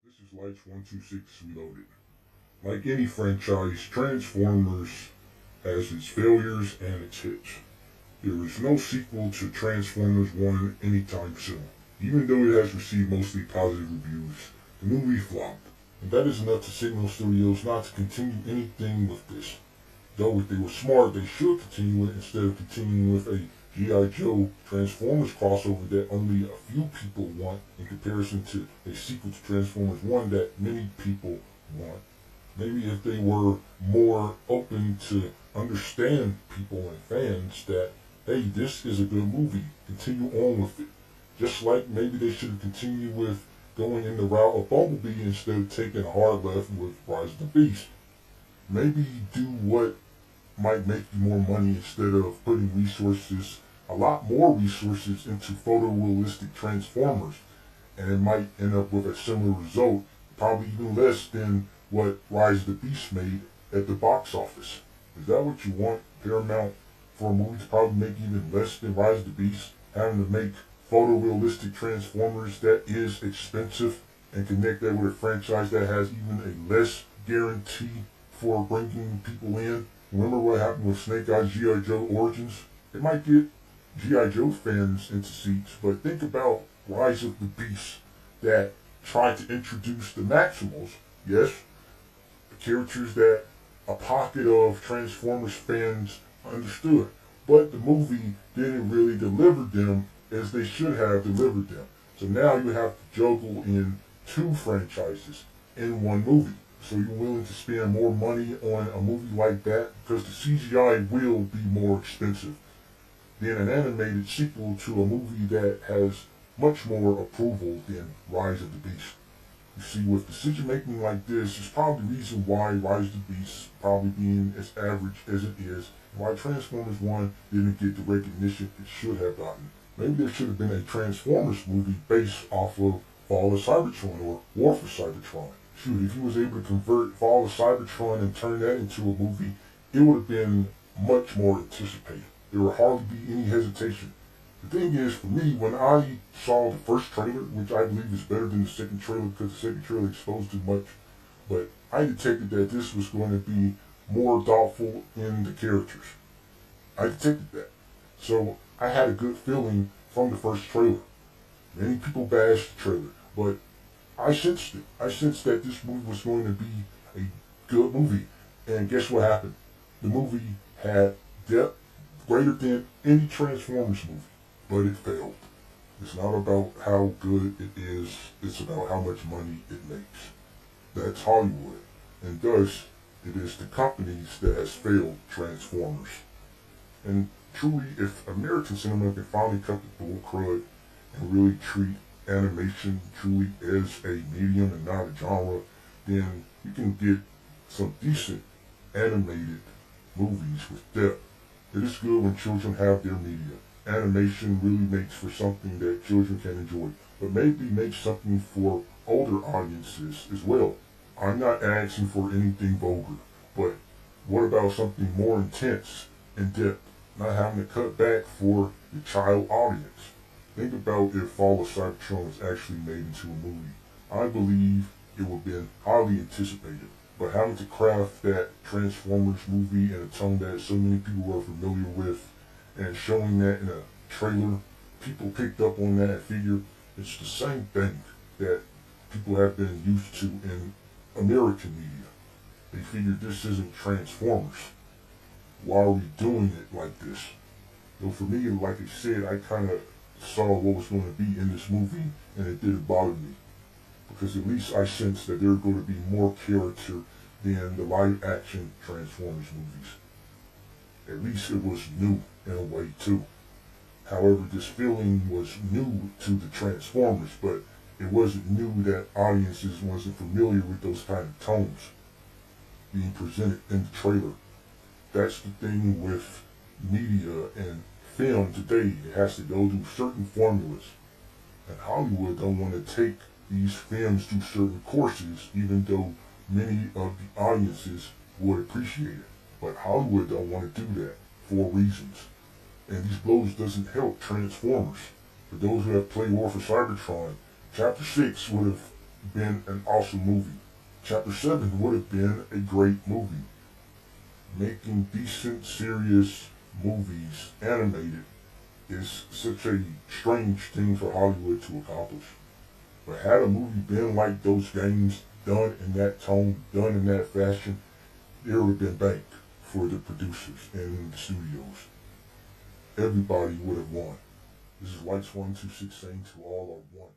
This is Lights 126 Reloaded. Like any franchise, Transformers has its failures and its hits. There is no sequel to Transformers 1 anytime soon. Even though it has received mostly positive reviews, the movie flopped. And that is enough to signal studios not to continue anything with this. Though if they were smart, they should continue it instead of continuing with a G.I. Joe Transformers crossover that only a few people want in comparison to a sequel to Transformers 1 that many people want. Maybe if they were more open to understand people and fans that, hey, this is a good movie, continue on with it. Just like maybe they should have continued with going in the route of Bumblebee instead of taking a hard left with Rise of the Beast. Maybe do what might make you more money instead of putting resources, a lot more resources into photorealistic Transformers, and it might end up with a similar result, probably even less than what Rise of the Beast made at the box office. Is that what you want, Paramount, for a movie to probably make even less than Rise of the Beast, having to make photorealistic Transformers that is expensive and connect that with a franchise that has even a less guarantee for bringing people in? Remember what happened with Snake Eyes G.I. Joe Origins? It might get G.I. Joe fans into seats, but think about Rise of the Beast that tried to introduce the Maximals, yes, the characters that a pocket of Transformers fans understood, but the movie didn't really deliver them as they should have delivered them. So now you have to juggle in two franchises in one movie. So you're willing to spend more money on a movie like that because the CGI will be more expensive than an animated sequel to a movie that has much more approval than Rise of the Beast. You see, with decision making like this, is probably the reason why Rise of the Beast probably being as average as it is, and why Transformers 1 didn't get the recognition it should have gotten. Maybe there should have been a Transformers movie based off of Fall of Cybertron or War for Cybertron. Shoot, if he was able to convert Fall of Cybertron and turn that into a movie, it would have been much more anticipated. There would hardly be any hesitation. The thing is, for me, when I saw the first trailer, which I believe is better than the second trailer because the second trailer exposed too much, but I detected that this was going to be more thoughtful in the characters. I detected that. So I had a good feeling from the first trailer. Many people bashed the trailer, but I sensed it. I sensed that this movie was going to be a good movie. And guess what happened? The movie had depth greater than any Transformers movie, but it failed. It's not about how good it is, it's about how much money it makes. That's Hollywood. And thus, it is the companies that has failed Transformers. And truly, if American cinema can finally cut the bull crud and really treat animation truly as a medium and not a genre, then you can get some decent animated movies with depth. It is good when children have their media. Animation really makes for something that children can enjoy, but maybe make something for older audiences as well. I'm not asking for anything vulgar, but what about something more intense and depth, not having to cut back for the child audience? Think about if Fall of Cybertron was actually made into a movie. I believe it would have been highly anticipated. But having to craft that Transformers movie in a tone that so many people were familiar with and showing that in a trailer, people picked up on that and figured it's the same thing that people have been used to in American media. They figured this isn't Transformers. Why are we doing it like this? So for me, like I said, I kind of saw what was going to be in this movie, and it didn't bother me. Because at least I sensed that there were going to be more character than the live-action Transformers movies. At least it was new in a way, too. However, this feeling was new to the Transformers, but it wasn't new that audiences wasn't familiar with those kind of tones being presented in the trailer. That's the thing with media and film today. It has to go through certain formulas. And Hollywood don't want to take these films through certain courses, even though many of the audiences would appreciate it. But Hollywood don't want to do that for reasons. And these blows doesn't help Transformers. For those who have played War for Cybertron, Chapter 6 would have been an awesome movie. Chapter 7 would have been a great movie. Making decent, serious movies animated is such a strange thing for Hollywood to accomplish. But had a movie been like those games, done in that tone, done in that fashion, there would have been bank for the producers and the studios. Everybody would have won. This is Whites 126 saying to all are one.